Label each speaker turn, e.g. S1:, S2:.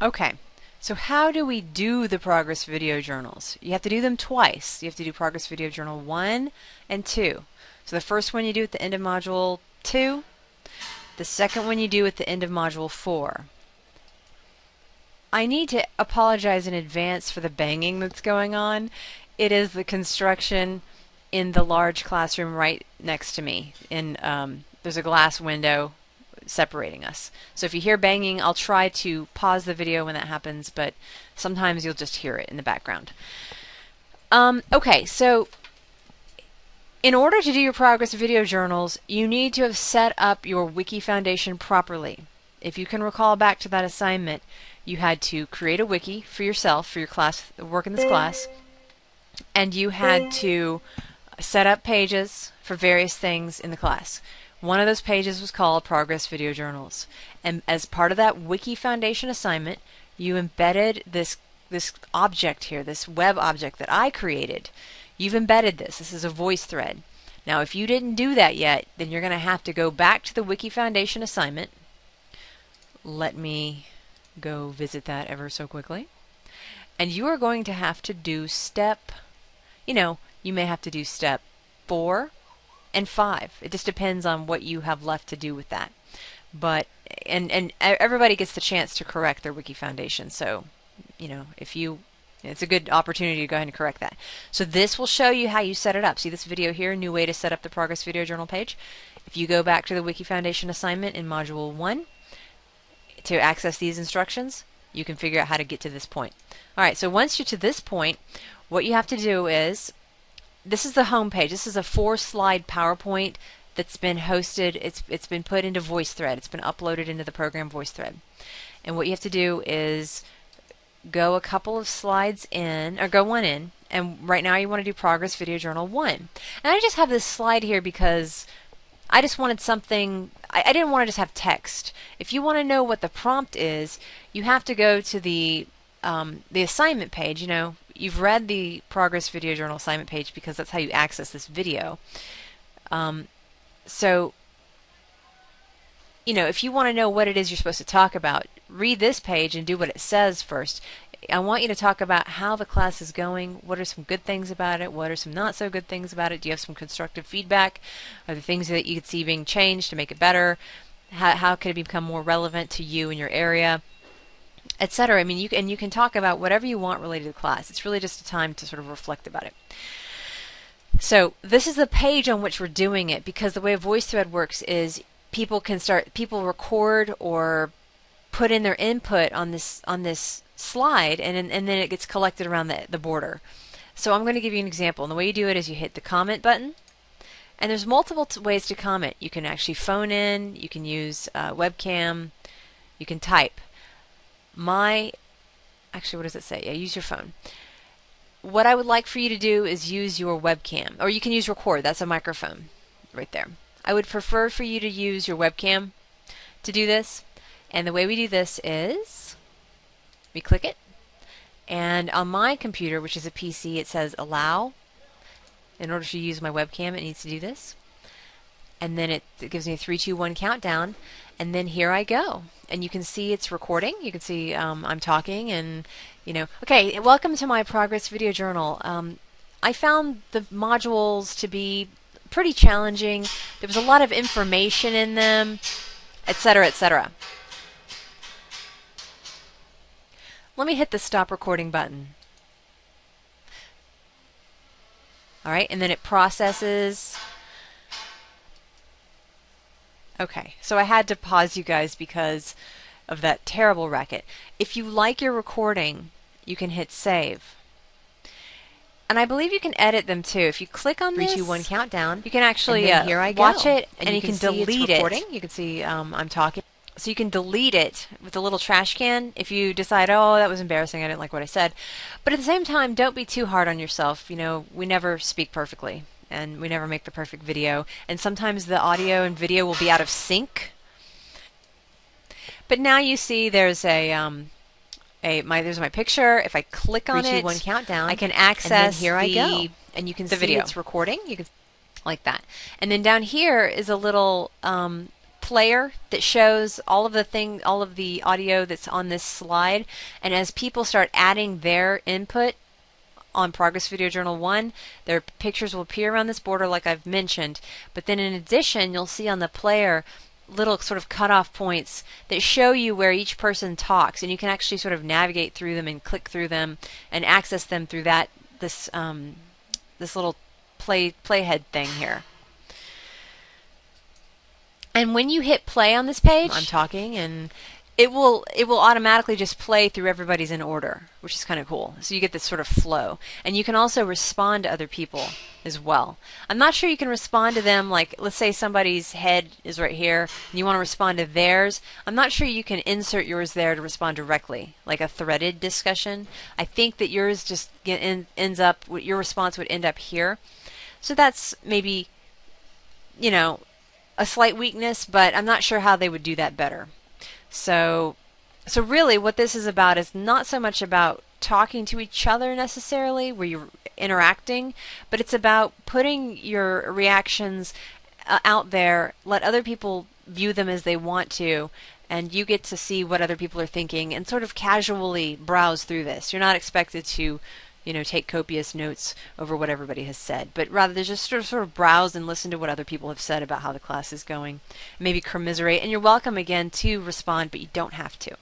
S1: Okay, so how do we do the progress video journals? You have to do them twice. You have to do progress video journal 1 and 2. So the first one you do at the end of module 2, the second one you do at the end of module 4. I need to apologize in advance for the banging that's going on. It is the construction in the large classroom right next to me. There's a glass window separating us. So if you hear banging, I'll try to pause the video when that happens, but sometimes you'll just hear it in the background. Okay, so in order to do your progress video journals, you need to have set up your Wiki Foundation properly. If you can recall back to that assignment, you had to create a wiki for yourself, for your class, work in this class, and you had to set up pages for various things in the class. One of those pages was called Progress Video Journals. And as part of that Wiki Foundation assignment, you embedded this object here, this web object that I created. You've embedded this. This is a voice thread. Now, if you didn't do that yet, then you're going to have to go back to the Wiki Foundation assignment. Let me go visit that ever so quickly. And you are going to have to do you may have to do step 4 and 5. It just depends on what you have left to do with that. But and everybody gets the chance to correct their Wiki Foundation. So, it's a good opportunity to go ahead and correct that. So this will show you how you set it up. See this video here, new way to set up the Progress Video Journal page. If you go back to the Wiki Foundation assignment in Module 1 to access these instructions, you can figure out how to get to this point. Alright, so once you're to this point, what you have to do is, this is the home page. This is a 4-slide PowerPoint that's been hosted. It's been put into VoiceThread. It's been uploaded into the program VoiceThread. And what you have to do is go a couple of slides in, or go one in, and right now you want to do Progress Video Journal 1. And I just have this slide here because I just wanted something, I didn't want to just have text. If you want to know what the prompt is, you have to go to the assignment page. You've read the Progress Video Journal assignment page because that's how you access this video. So, if you want to know what it is you're supposed to talk about, read this page and do what it says first. I want you to talk about how the class is going. What are some good things about it? What are some not so good things about it? Do you have some constructive feedback? Are there things that you could see being changed to make it better? How could it become more relevant to you and your area? Etc. I mean, you can talk about whatever you want related to the class. It's really just a time to sort of reflect about it. So this is the page on which we're doing it, because the way VoiceThread works is people record or put in their input on this slide, and then it gets collected around the border. So I'm going to give you an example. And the way you do it is you hit the comment button, and there's multiple ways to comment. You can actually phone in, you can use webcam, you can type. Actually, what does it say? Yeah, use your phone. What I would like for you to do is use your webcam, or you can use record. That's a microphone right there. I would prefer for you to use your webcam to do this. And the way we do this is we click it, and on my computer, which is a PC, it says allow. In order to use my webcam, it needs to do this. And then it gives me a 3, 2, 1 countdown, and then here I go. And you can see it's recording. You can see I'm talking, and okay, welcome to my Progress Video Journal. I found the modules to be pretty challenging. There was a lot of information in them, etc., etc. Let me hit the stop recording button. Alright, and then it processes. Okay, so I had to pause you guys because of that terrible racket. If you like your recording, you can hit save. And I believe you can edit them too. If you click on 3, 2, 1 countdown, you can actually
S2: here I go.
S1: watch it, and
S2: you can
S1: delete it.
S2: You can see I'm talking.
S1: So you can delete it with a little trash can if you decide, oh, that was embarrassing, I didn't like what I said. But at the same time, don't be too hard on yourself. We never speak perfectly, and we never make the perfect video. And sometimes the audio and video will be out of sync. But now you see there's there's my picture. If I click on
S2: 3, 2,
S1: it,
S2: 1 countdown,
S1: I can access
S2: and then here I go. And you can see
S1: video.
S2: it's recording. You can
S1: like that. And then down here is a little player that shows all of the audio that's on this slide, and as people start adding their input on Progress Video Journal 1, their pictures will appear around this border like I've mentioned, but then in addition you'll see on the player little sort of cutoff points that show you where each person talks, and you can actually sort of navigate through them and click through them and access them through this little playhead thing here. And when you hit play on this page,
S2: I'm talking, and
S1: it will automatically just play through everybody's in order, which is kind of cool. So you get this sort of flow. And you can also respond to other people as well. I'm not sure you can respond to them, like let's say somebody's head is right here and you want to respond to theirs. I'm not sure you can insert yours there to respond directly, like a threaded discussion. I think that yours just ends up, your response would end up here. So that's maybe, you know, a slight weakness, but I'm not sure how they would do that better. So really what this is about is not so much about talking to each other necessarily, where you're interacting, but it's about putting your reactions out there, let other people view them as they want to, and you get to see what other people are thinking and sort of casually browse through this. You're not expected to, you know, take copious notes over what everybody has said, but rather just sort of browse and listen to what other people have said about how the class is going. Maybe commiserate, and you're welcome again to respond, but you don't have to.